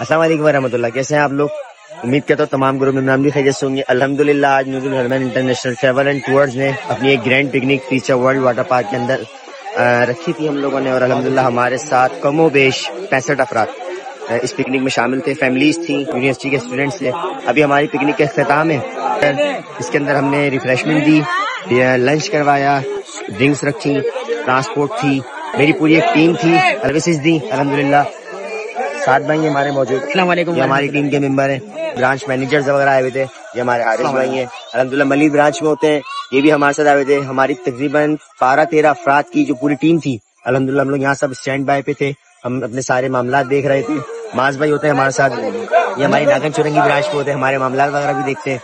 السلام علیکم ورحمۃ اللہ. کیسے ہیں آپ لوگ؟ امید کرتا ہوں تمام گروپ ممبران بھی خیریت سے ہوں گے. الحمدللہ آج نور الحرمین انٹرنیشنل ٹریول اینڈ ٹورز نے اپنی ایک grand picnic feature world water park کے اندر رکھی تھی ہم لوگوں نے, اور الحمدللہ ہمارے ساتھ کم و بیش 65 افراد اس پکنک میں شامل تھے. فیملیز تھیں, یونیورسٹی کے اسٹوڈنٹس تھے. ابھی ہماری پکنک کا اختتام ہے. اس کے اندر ہم نے ریفریشمنٹ دی, لنچ کروایا, ڈرنکس رکھی, ٹرانسپورٹ تھی, میری پوری ایک ٹیم تھی, سروسز دی الحمدللہ. 7 بھائی ہمارے موجود. السلام علیکم. یہ ہماری ٹیم کے ممبر ہیں, برانچ مینیجرز وغیرہ آئے ہوئے تھے. یہ ہمارے حارث بھائی ہیں الحمدللہ, ملید برانچ میں ہوتے ہیں, یہ بھی ہمارے ساتھ آئے ہوئے تھے. ہماری تقریباً 12-13 افراد کی جو پوری ٹیم تھی الحمدللہ, ہم لوگ یہاں سب اسٹینڈ بائی پہ تھے. ہم اپنے سارے معاملات دیکھ رہے تھے. معاذ بھائی ہوتے ہیں ہمارے ساتھ, یہ ہماری ناگن چورنگی برانچ پہ ہوتے ہیں, ہمارے معاملات وغیرہ بھی دیکھتے ہیں.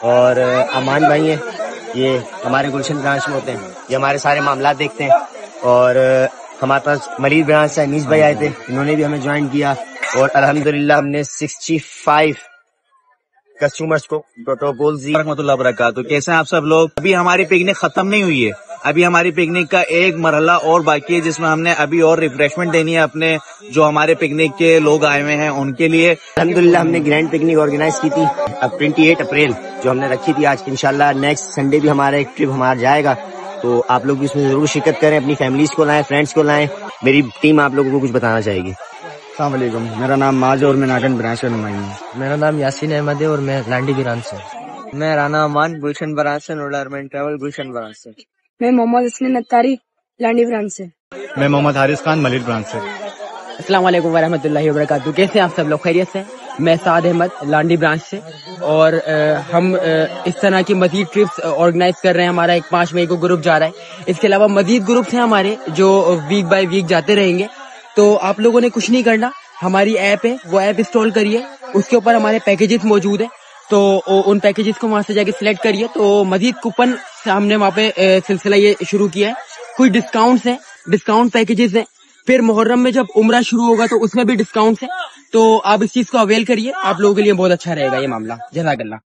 اور امان بھائی ہیں, یہ ہمارے گلشن برانچ میں ہوتے ہیں, یہ ہمارے سارے معاملات دیکھتے ہیں. اور ہمارے پاس ملید برانچ سے انیس بھائی آئے تھے, انہوں نے بھی ہمیں جوائن کیا. اور الحمدللہ ہم نے 65 کسٹمرز کو پروٹوکولز دی. ورحمۃ اللہ وبرکاتہ. کیسے ہیں آپ سب لوگ؟ ابھی ہماری پکنک ختم نہیں ہوئی ہے, ابھی ہماری پکنک کا ایک مرحلہ اور باقی ہے, جس میں ہم نے ابھی اور ریفریشمنٹ دینی ہے اپنے جو ہمارے پکنک کے لوگ آئے ہوئے ہیں ان کے لیے. الحمدللہ ہم نے گرینڈ پکنک آرگنائز کی تھی 28 اپریل جو ہم نے رکھی تھی آج. انشاءاللہ نیکسٹ سنڈے بھی ہمارا ایک ٹرپ ہمارا جائے گا, تو آپ لوگ بھی اس میں ضرور شرکت کریں, اپنی فیملیز کو لائیں, فرینڈس کو لائیں. میری ٹیم آپ لوگوں کو کچھ بتانا چاہے گی. السلام علیکم, میرا نام ماج اور میں ناگن برانچ کا نمائندہ ہوں. میرا نام یاسین احمد ہے اور میں لانڈی برانچ سے. میں رانا امان گلشن برانچ سے, نور الحرمین ٹریول گلشن برانچ سے. میں محمد اسلم اتاری لانڈی برانچ سے. میں محمد حارث خان ملید برانچ سے. السلام علیکم ورحمۃ اللہ وبرکاتہ. کیسے ہیں آپ سب لوگ؟ خیریت سے. میں سعد احمد لانڈی برانچ سے, اور ہم اس طرح کی مزید ٹرپس آرگنائز کر رہے ہیں. ہمارا ایک 5 مئی کو گروپ جا رہا ہے. اس کے علاوہ مزید گروپس ہیں ہمارے جو ویک بائی ویک جاتے رہیں گے. تو آپ لوگوں نے کچھ نہیں کرنا, ہماری ایپ ہے وہ ایپ انسٹال کریے, اس کے اوپر ہمارے پیکیجز موجود ہیں, تو ان پیکیجز کو وہاں سے جا کے سلیکٹ کریے. تو مزید کوپن ہم نے وہاں پہ سلسلہ یہ شروع کیا ہے. کچھ ڈسکاؤنٹس ہیں, ڈسکاؤنٹ پیکیجز ہیں. پھر محرم میں جب عمرہ شروع ہوگا تو اس میں بھی ڈسکاؤنٹس ہیں, تو آپ اس چیز کو اویل کریے. آپ لوگوں کے لیے بہت اچھا رہے گا یہ معاملہ. جزاک اللہ.